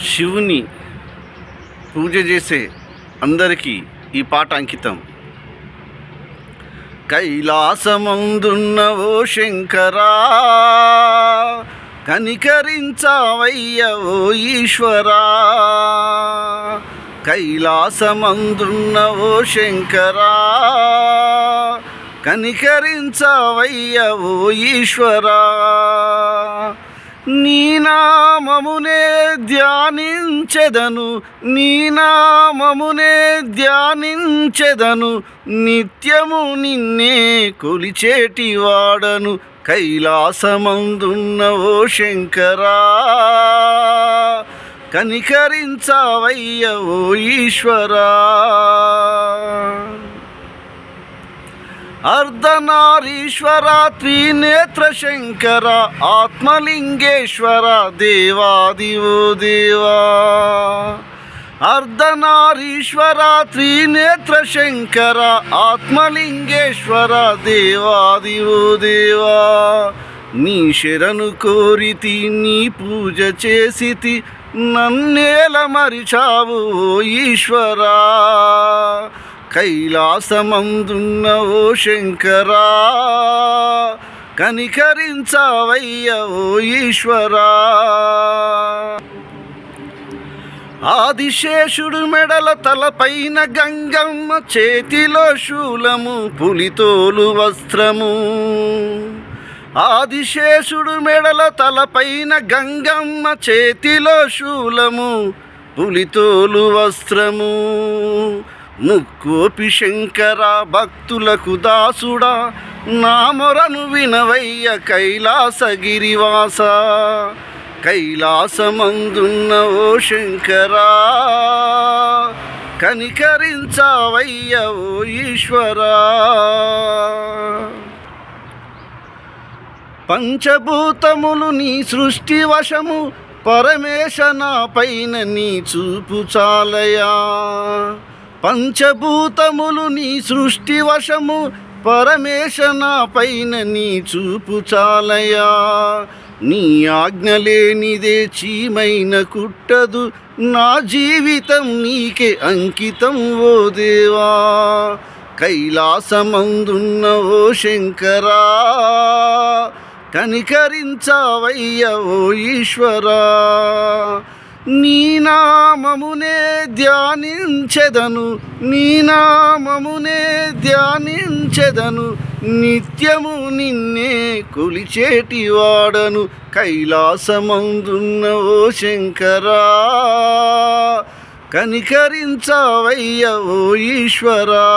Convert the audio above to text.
శివుని పూజ చేసే అందరికీ ఈ పాట అంకితం. కైలాసమందున్న ఓ శంకరా, కనికరించవయ్య ఓ ఈశ్వరా. కైలాసమందున్న ఓ శంకరా, కనికరించవయ్య ఓ ఈశ్వరా. నీ నామమునే ధ్యానించెదను, నీ నామమునే ధ్యానించెదను, నిత్యము నిన్నే కొలిచేటి వాడను. కైలాసమందున్న ఓ శంకరా, కనికరించవయ్య ఓ ఈశ్వరా. అర్ధనారీశ్వర, త్రినేత్ర శంకర, ఆత్మలింగేశ్వర, దేవాదివో దేవా. అర్ధనారీశ్వర, త్రినేత్ర శంకర, ఆత్మలింగేశ్వర, దేవాదివో దేవా. నీ శరణు కోరితి, నీ పూజ చేసితి, నన్నేల మరిచావు ఓ ఈశ్వరా. కైలాసమందున్న ఓ శంకరా, కనికరించవయ్య ఓ ఈశ్వరా. ఆదిశేషుడు మెడల తలపైన గంగమ్మ, చేతిలో శూలము, పులితోలు వస్త్రము. ఆదిశేషుడు మెడల తలపైన గంగమ్మ, చేతిలో శూలము, పులితోలు వస్త్రము. ముక్కోపి శంకర, భక్తులకు దాసుడా, నా మొరను వినవయ్య కైలాసగిరివాస. కైలాసమందున్న ఓ శంకరా, కనికరించవయ్య ఓ ఈశ్వరా. పంచభూతములు నీ సృష్టి వశము, పరమేశ నా పైన నీ చూపు చాలయా. పంచభూతములు నీ సృష్టి వశము, పరమేశ నా పైన నీ చూపు చాలయా. నీ ఆజ్ఞ లేనిదే చీమైన కుట్టదు, నా జీవితం నీకే అంకితం ఓ దేవా. కైలాసమందున్న ఓ శంకరా, కనికరించవయ్య ఓ ఈశ్వరా. నీ నామమునే ధ్యానించెదను, నీ నామమునే ధ్యానించెదను, నిత్యము నిన్నే కొలిచేటి వాడను. కైలాసమందున్న ఓ శంకరా, కనికరించవయ్య ఓ ఈశ్వరా.